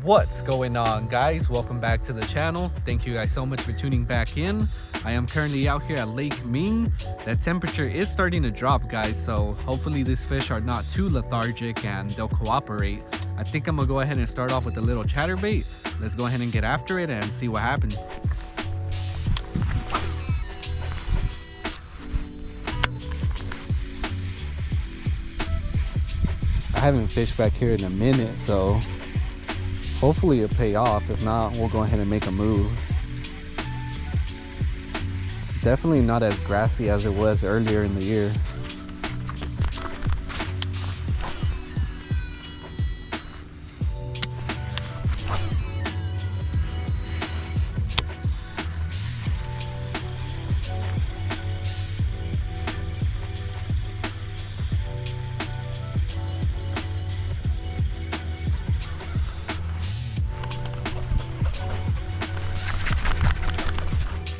What's going on, guys? Welcome back to the channel. Thank you guys so much for tuning back in. I am currently out here at Lake Ming. The temperature is starting to drop, guys, so hopefully these fish are not too lethargic and they'll cooperate. I think I'm gonna go ahead and start off with a little chatterbait. Let's go ahead and get after it and see what happens. I haven't fished back here in a minute, so hopefully it'll pay off. If not, we'll go ahead and make a move. Definitely not as grassy as it was earlier in the year.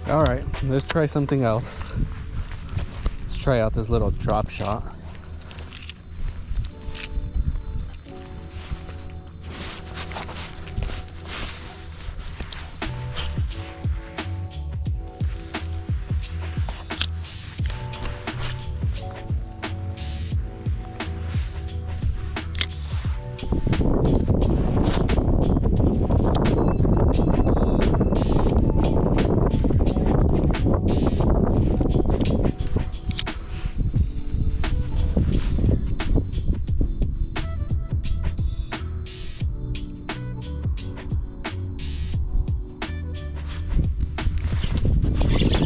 All right, let's try something else. Let's try out this little drop shot.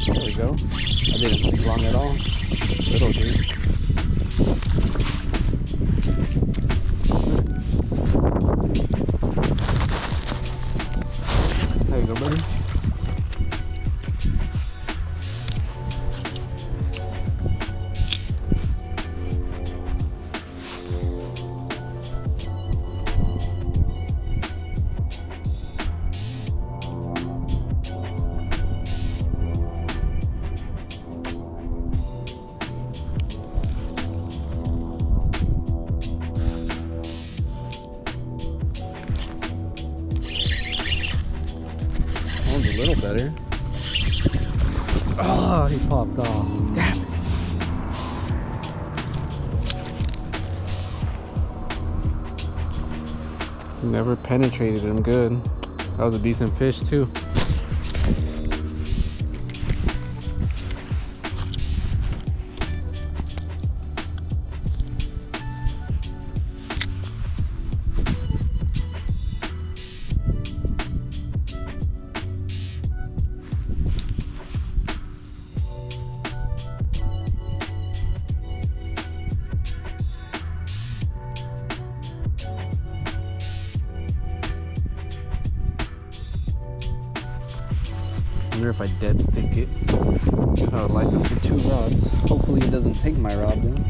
There we go. I didn't take long at all. Little dude. There you go, buddy. A little better. Oh, he popped off. Damn it. Never penetrated him good. That was a decent fish too. I wonder if I dead stick it. I would like it for 2 rods. Hopefully it doesn't take my rod then.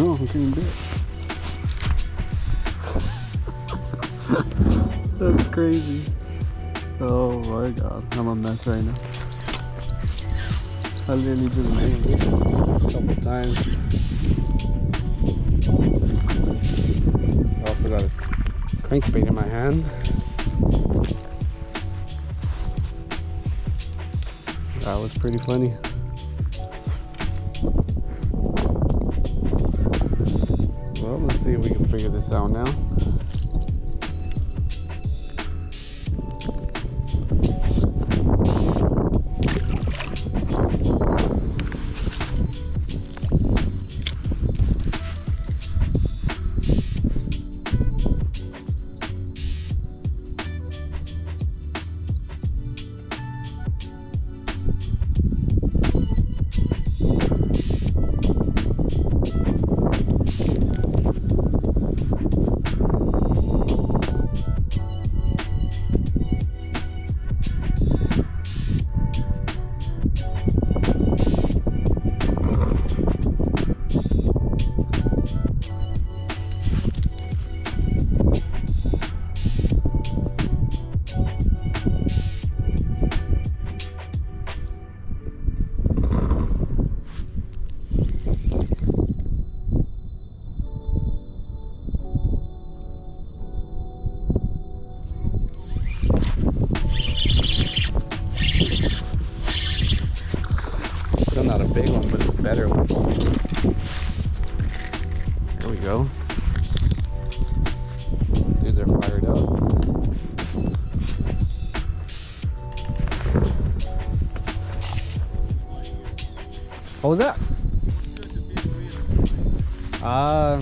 Oh, I'm getting bit. That's crazy. Oh my god, I'm a mess right now. I literally just made it a couple times. I also got a crankbait in my hand. That was pretty funny. Well, let's see if we can figure this out now. What was that? I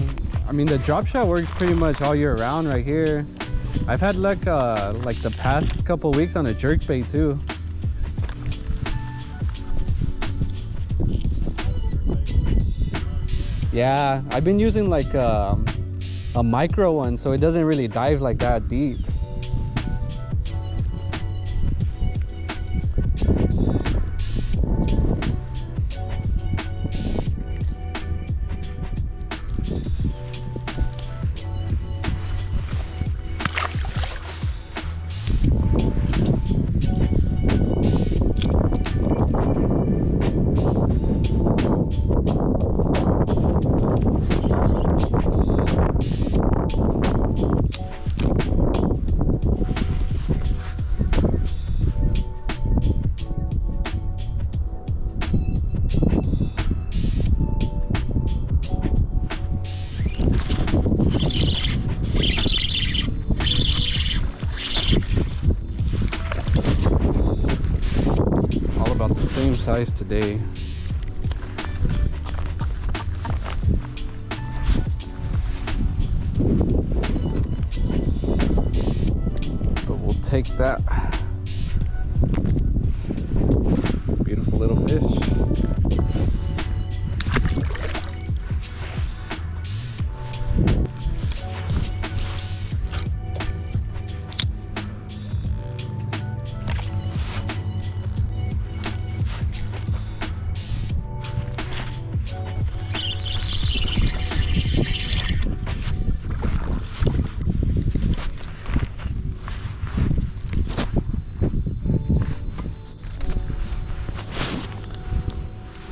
mean, the drop shot works pretty much all year round right here. I've had luck like the past couple weeks on a jerkbait too. Yeah, I've been using like a micro one, so it doesn't really dive like that deep. Same size today. But we'll take that. Beautiful little fish.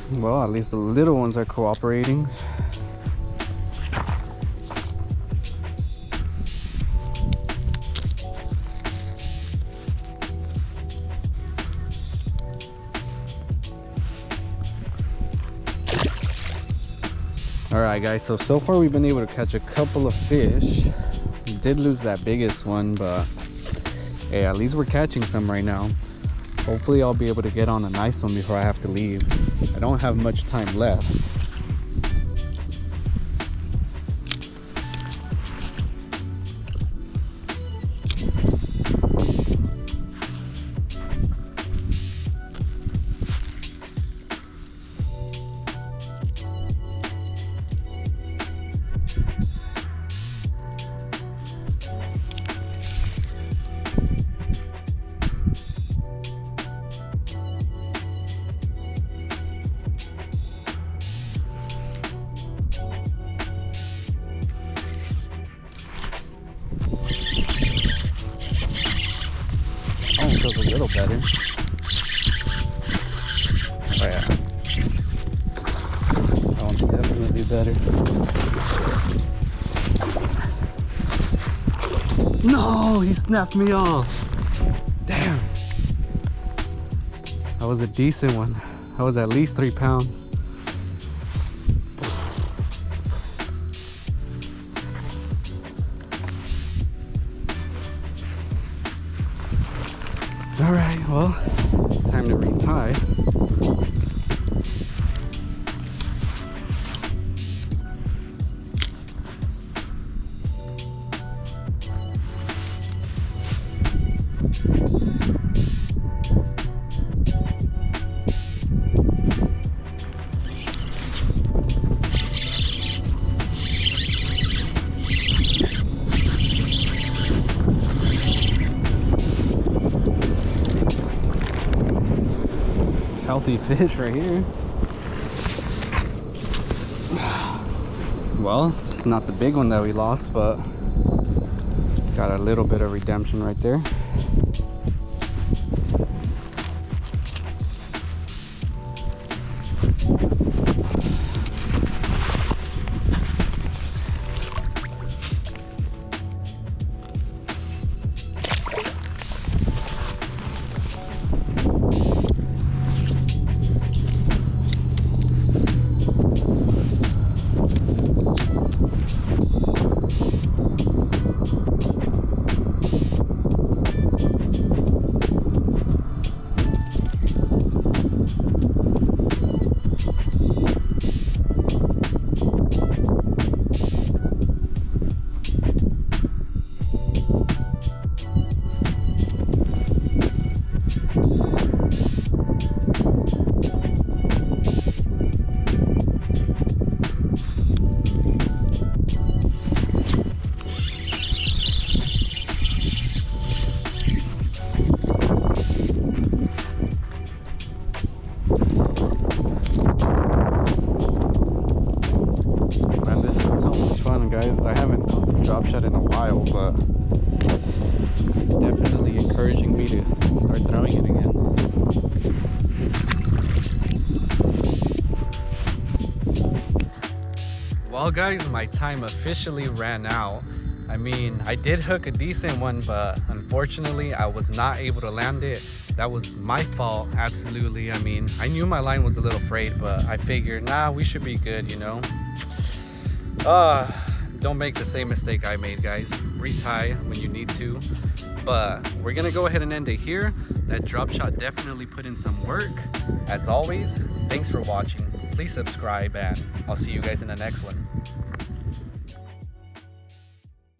Well, at least the little ones are cooperating. Alright guys, so far we've been able to catch a couple of fish. We did lose that biggest one, but hey, at least we're catching some right now. Hopefully I'll be able to get on a nice one before I have to leave. I don't have much time left. Feels a little better. Oh yeah, that one's definitely better. No, he snapped me off. Damn, that was a decent one. That was at least 3 pounds. All right, well, time to retie. Healthy fish right here. Well, it's not the big one that we lost, but got a little bit of redemption right there. encouraging me to start throwing it again. Well guys, my time officially ran out. I mean, I did hook a decent one, but unfortunately I was not able to land it. That was my fault, absolutely. I mean, I knew my line was a little frayed, but I figured, nah, we should be good, you know. Don't make the same mistake I made, guys. Retie when you need to. But we're gonna go ahead and end it here. That drop shot definitely put in some work. As always, thanks for watching. Please subscribe, and I'll see you guys in the next one.